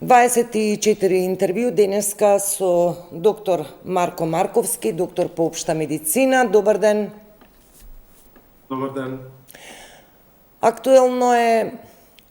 24 интервју денеска со доктор Марко Марковски, доктор по општа медицина. Добар ден. Добар ден. Актуелно е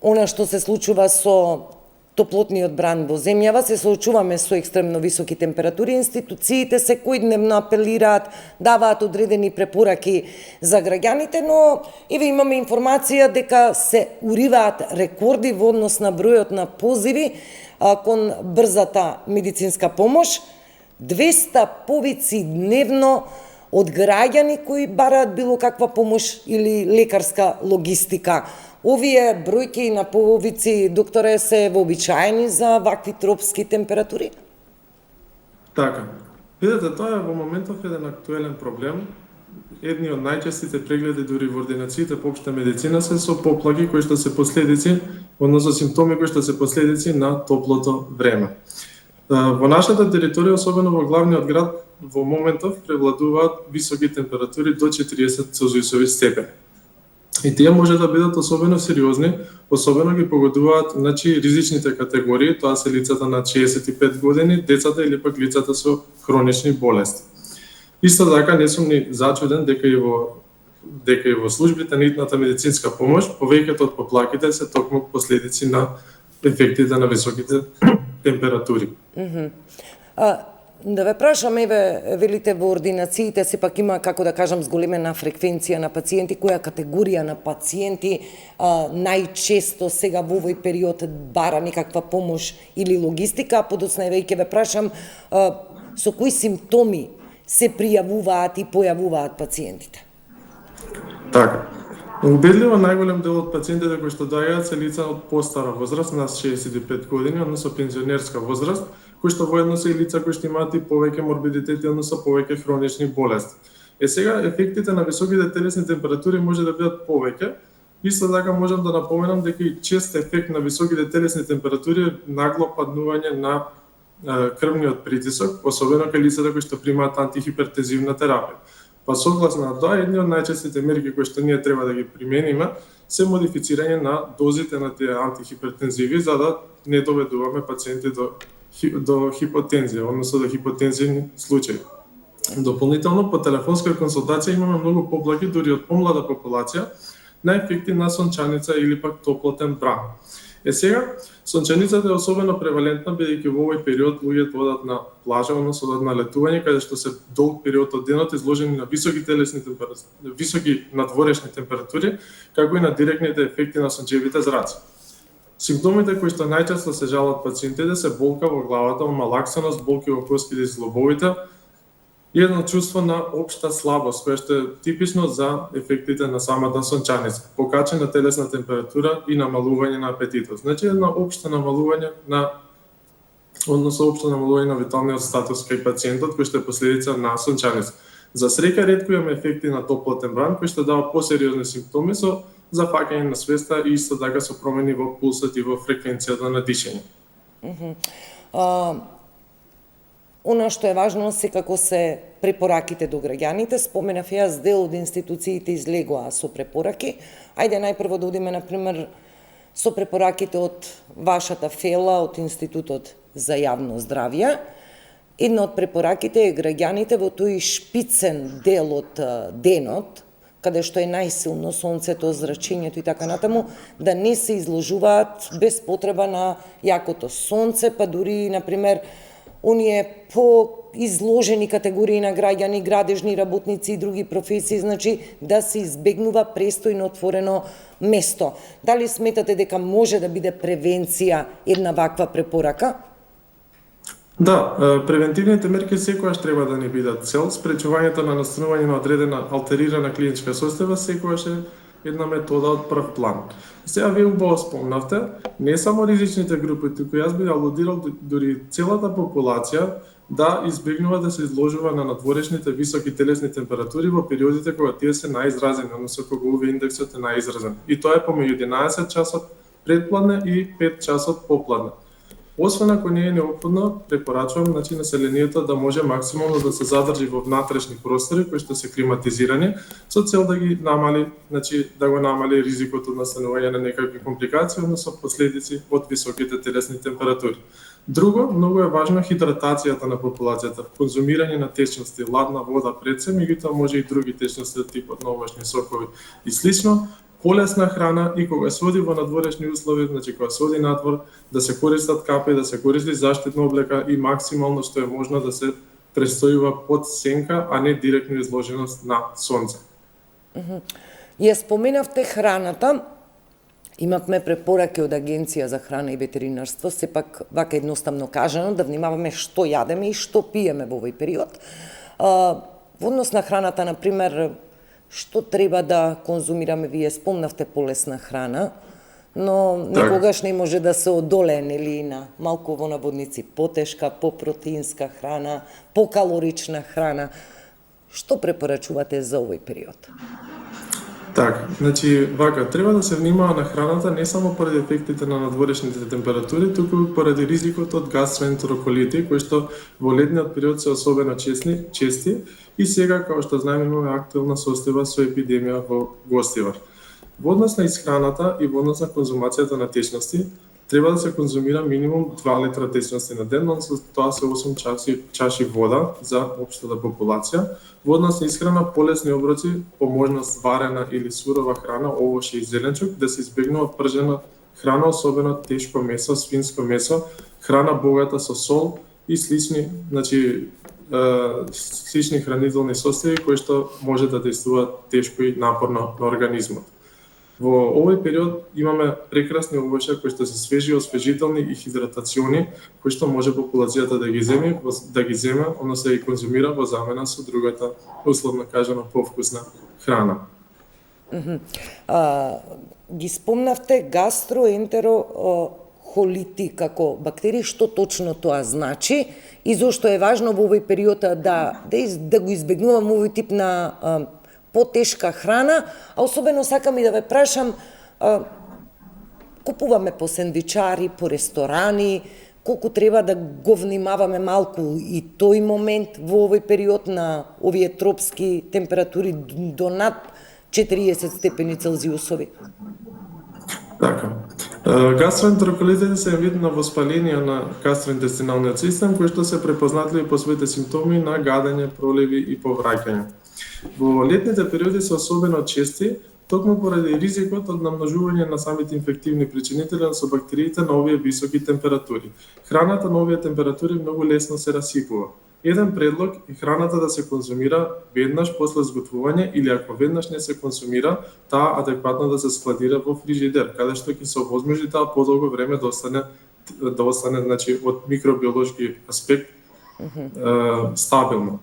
она што се случува со топлотниот бран во земјава, се соочуваме со екстремно високи температури. Институциите секојдневно апелираат, даваат одредени препораки за граѓаните, но и ви имаме информација дека се уриваат рекорди во однос на бројот на позиви кон брзата медицинска помош. 200 повици дневно од граѓани кои бараат било каква помош или лекарска логистика. Овие бројки на повици, докторе, се вообичаени за вакви тропски температури? Така. Видете, тоа е во моментов еден актуелен проблем. Едни од најчестите прегледи дури во ординациите по општа медицина се со поплаги кои што се последици, односно симптоми кои што се последици на топлото време. Во нашата територија, особено во главниот град, во моментов превладуваат високи температури до 40 целзиусови степени. И тие може да бидат особено сериозни, особено ги погодуваат ризичните категории, тоа се лицата над 65 години, децата или пак лицата со хронични болести. Исто така не сум ни зачуден дека и во службите на итната медицинска помош повеќето од поплаките се токму последици на ефектите на високите температури. Да ве прашам, велите во ординациите сепак има, како да кажам, зголемена фреквенција на пациенти, која категорија на пациенти најчесто сега во овој период бара некаква помош или логистика, а подоцна веќе ве прашам со кои симптоми се пријавуваат и појавуваат пациентите? Така. Убедливо најголем дел од пациентите кои што доаѓаат се лица од постара возраст, над 65 години, односно пензионерска возраст, кои што воедно се и лица кои што имаат и повеќе морбидитети, односно повеќе хронични болести. Сега ефектите на високите телесни температури може да бидат повеќе. Исто така можам да напоменам дека и чест ефект на високите телесни температури е нагло паднување на крвниот притисок, особено кај лицата кои што примаат антихипертензивна терапија. Па согласно на тоа, едни од најчестите мерки кои што ние треба да ги примениме се модифицирање на дозите на тие антихипертензиви за да не доведуваме пациенти до хипотензија, односно до хипотензивни случаи. Дополнително, по телефонска консултација имаме многу поплаки дури од помлада популација на ефекти на сончаница или пак топлотен бран. Сега, сончаницата е особено превалентна, бидејќи во овој период луѓето одат на плажа, односно одат на летување, каде што се долг период од денот изложени на високи телесни температури, високи надворешни температури, како и на директните ефекти на сончевите зраци. Симптомите кои што најчесто се жалат пациентите се болка во главата, омалаксаност, болки во коските и зглобовите, и едно чувство на општа слабост, која што е типично за ефектите на самата сончаница, покачена телесна температура и намалување на апетитот. Значи едно општо намалување на виталниот статус кај пациентот кој што е последица на сончаница. За среќа ретко имаме ефекти на топлотен бран кој што дава посериозни симптоми со зафаќање на свеста и исто така со промени во пулсот и во фреквенцијата на дишење. Она што е важно секако се препораките до граѓаните. Споменав јас дел од институциите излегоа со препораки. Ајде најпрво да одиме на пример со препораките од вашата фела од Институтот за јавно здравје. Една од препораките е граѓаните во тој шпицен дел од денот, каде што е најсилно сонцето, зрачењето и така натаму, да не се изложуваат без потреба на јакото сонце, па дури, например, оние по-изложени категории на граѓани, градежни работници и други професии, значи да се избегнува престојно отворено место. Дали сметате дека може да биде превенција една ваква препорака? Да, превентивните мерки секогаш треба да ни бидат цел. Спречувањето на настанување на одредена алтерирана клиничка состојба секогаш е една метода од прв план. Сега вие убаво спомнавте, не само ризичните групи, туку јас би алудирал дури целата популација да избегнува да се изложува на надворешните високи телесни температури во периодите кога тие се најизразени, односно кога УВ индексот е најизразен. И тоа е помеѓу 11 часот предпладне и 5 часот попладне. Освен ако не е неопходно, препорачувам населението да може максимално да се задржи во внатрешни простори кои што се климатизирани со цел да ги намали, да го намали ризикот од настанување на некакви компликации, односно последици од високите телесни температури. Друго, многу е важно хидратацијата на популацијата, конзумирање на течности, ладна вода пред се, меѓутоа може и други течности од типот на овошни сокови и слично. Полесна храна и кога се оди во надворешни услови, кога се оди надвор, да се користат капи, да се користи заштитна облека и максимално што е можно да се престојува под сенка, а не директно изложеност на сонце. Ја споменавте храната. Имавме препораки од Агенција за храна и ветеринарство, сепак вака едноставно кажано, да внимаваме што јадеме и што пиеме во овој период. Во однос на храната, например, што треба да конзумираме? Вие спомнавте полесна храна, но некогаш не може да се одолее, нели, на малку во наводници потешка, попротеинска храна, покалорична храна. Што препорачувате за овој период? Така, вака, треба да се внимава на храната не само поради ефектите на надворешните температури, туку и поради ризикот од гастроентероколити, кои што во летниот период се особено чести и сега, како што знаеме, имаме актуелна состојба со епидемија во Гостивар. Во однос на исхраната и во однос на конзумацијата на течности, треба да се конзумира минимум 2 литра течности на ден, односно тоа се 8 чаши вода за општата популација. Во однос на исхрана, полесни оброци, по можност варена или сурова храна, овошје и зеленчук, да се избегнува пржена храна, особено тешко месо, свинско месо, храна богата со сол и слични, слични хранителни состојби кои што може да действуваат тешко и напорно на организмот. Во овој период имаме прекрасни овошја кои што се свежи, освежителни и хидратациони, кои што може популацијата да ги земе, односно да ги конзумира во замена со другата, условно кажано, повкусна храна. Ги спомнавте гастроентерохолити како бактерии, што точно тоа значи и зошто е важно во овој период да го избегнуваме овој тип на потешка храна, а особено сакам и да ве прашам, купуваме по сендвичари, по ресторани, колку треба да го внимаваме малку и тој момент во овој период на овие тропски температури до над 40 степени Целзиусови? Така. Гастроентероколитите се вид на воспаление на гастроинтестиналниот систем, кои што се препознатливи по своите симптоми на гадење, проливи и повраќање. Во летните периоди се особено чести, токму поради ризикот од намножување на самите инфективни причинители со бактериите на овие високи температури. Храната на овие температури многу лесно се расипува. Еден предлог е храната да се конзумира веднаш после сготвување или ако веднаш не се конзумира, таа адекватно да се складира во фрижидер, каде што ќе се овозможи таа подолго време да остане од микробиолошки аспект стабилно.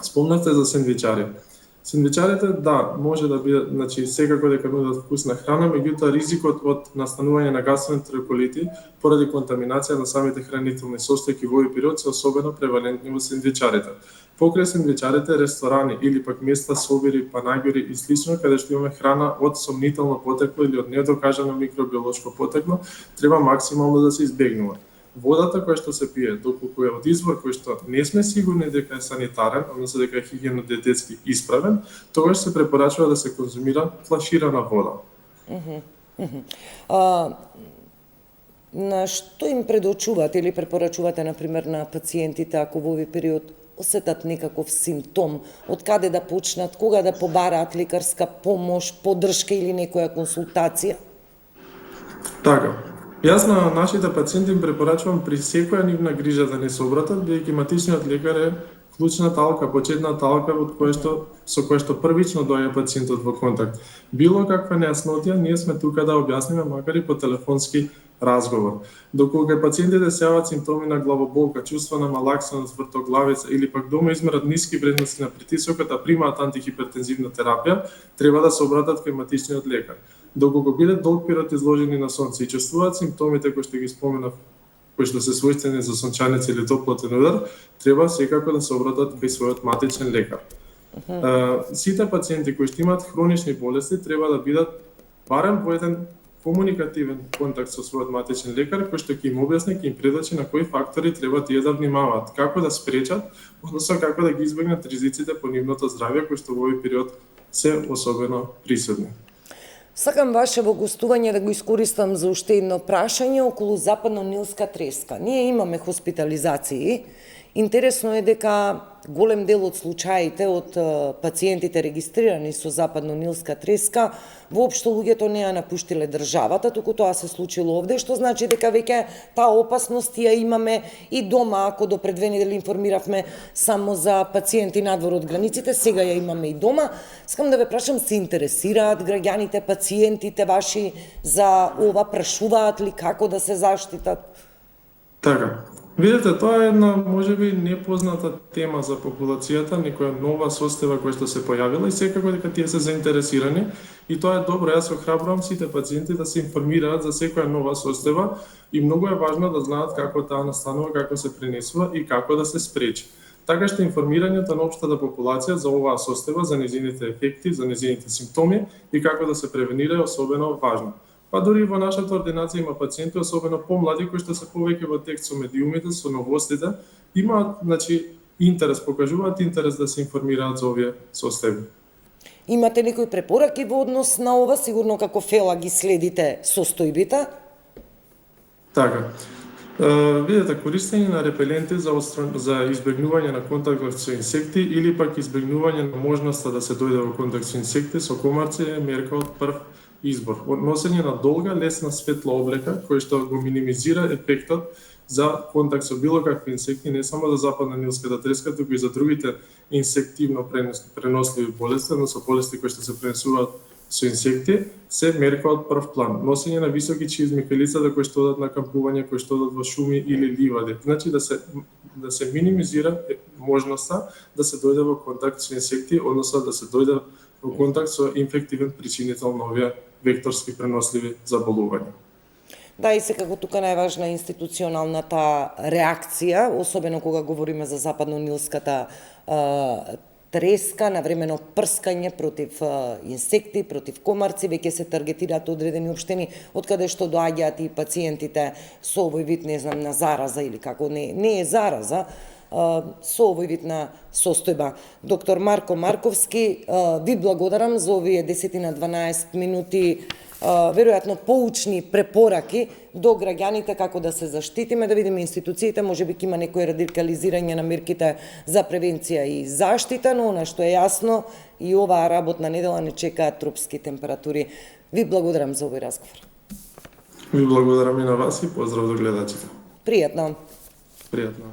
Спомнавте за сендвичари. Сендвичарите, да, може да бидат, секако дека нудат вкусна храна, меѓутоа ризикот од настанување на гастроентероколити поради контаминација на самите хранителни состојки во овој период се особено превалентни во сендвичарите. Покрај сендвичарите, ресторани или пак места собири, панагюри и слично, каде што имаме храна од сомнително потекло или од недокажано микробиолошко потекло, треба максимално да се избегнува. Водата која што се пие, доколку е од извор кој што не сме сигурни дека е санитарен, односно дека е хигиено-диететски исправен, тогаш се препорачува да се конзумира флаширана вода. На што им предочувате или препорачувате, например, на пациентите ако во овој период осетат некаков симптом, од каде да почнат, кога да побараат лекарска помош, поддршка или некоја консултација? Така. Јас на нашите пациенти им препорачувам при секоја нивна грижа да не се обратат, бидејќи матичниот лекар е клучна талка, почетна талка со која што првично доаѓа пациентот во контакт. Било каква нејаснотија, ние сме тука да објасниме, макар и по телефонски разговор. Доколку кај пациентите се јават симптоми на главоболка, чувство на малаксеност, вртоглавица или пак дома измерат ниски вредности на притисокот, а примаат антихипертензивна терапија, треба да се обратат кај матичниот лекар. Доколку бидат долг период изложени на сонце и чувствуваат симптомите кои што ги споменав, кои што се својствени за сончаница или топлотен удар, треба секако да се обратат кај својот матичен лекар. Сите пациенти кои што имаат хронични болести треба да бидат барем во еден комуникативен контакт со својот матичен лекар, кој што ќе им објасни, ќе им предочи на кои фактори треба тие да внимаваат, како да спречат, односно како да ги избегнат ризиците по нивното здравје, кои што во овој период се особено присутни. Сакам ваше во гостување да го искористам за уште едно прашање околу западно-нилска треска. Ние имаме хоспитализации. Интересно е дека голем дел од случаите од пациентите регистрирани со западно-нилска треска, воопшто луѓето не ја напуштиле државата, туку тоа се случило овде, што значи дека веќе таа опасност ја имаме и дома, ако до пред 2 недели информиравме само за пациенти надвор од границите, сега ја имаме и дома. Скам да ве прашам, се интересираат граѓаните, пациентите ваши за ова, прашуваат ли како да се заштитат? Така. Видете, тоа е една можеби непозната тема за популацијата, некоја нова состојба која што се појавила и секако дека тие се заинтересирани и тоа е добро. Јас охрабрувам сите пациенти да се информираат за секоја нова состојба и многу е важно да знаат како таа настанува, како се пренесува и како да се спречи. Така што информирањето на општата популација за оваа состојба, за нејзините ефекти, за нејзините симптоми и како да се превенира е особено важно. Па дури во нашата ординација има пациенти, особено помлади, кои што се повеќе во текст со медиумите, со новостите, имаат, интерес, покажуваат интерес да се информираат за овие состојби. Имате некои препораки во однос на ова? Сигурно како фела ги следите состојбите? Така. Видете, користење на репеленти за избегнување на контакт со инсекти или пак избегнување на можноста да се дојде во контакт со инсекти, со комарци е мерка од прв избор. Носење на долга, лесна светла облека, кој што го минимизира ефектот за контакт со било какви инсекти, не само за западно-нилската треска, туку и за другите инсективно преносливи болести, односно болести кои што се пренесуваат со инсекти, се мерка од прв план. Носење на високи чизми кај лицата кои што одат на кампување, кои што одат во шуми или ливади. Значи да се минимизира можноста да се дојде во контакт со инсекти, односно да се дојде во контакт со инфективен причинител на овие векторски преносливи заболувања. Да, и секако тука најважна е институционалната реакција, особено кога говориме за западно-нилската треска, навремено прскање против инсекти, против комарци, веќе се таргетираат одредени општини, откаде што доаѓаат и пациентите со овој вид, не знам, на зараза или како не е зараза, со овој вид на состојба. Доктор Марко Марковски, ви благодарам за овие 10 на 12 минути веројатно поучни препораки до граѓаните како да се заштитиме, да видиме институциите, можеби ќе има некој радикализирање на мерките за превенција и заштита, но она што е јасно и оваа работна недела не чекаат тропски температури. Ви благодарам за овој разговор. Ви благодарам и на вас и поздрав до гледачите. Пријатно. Пријатно.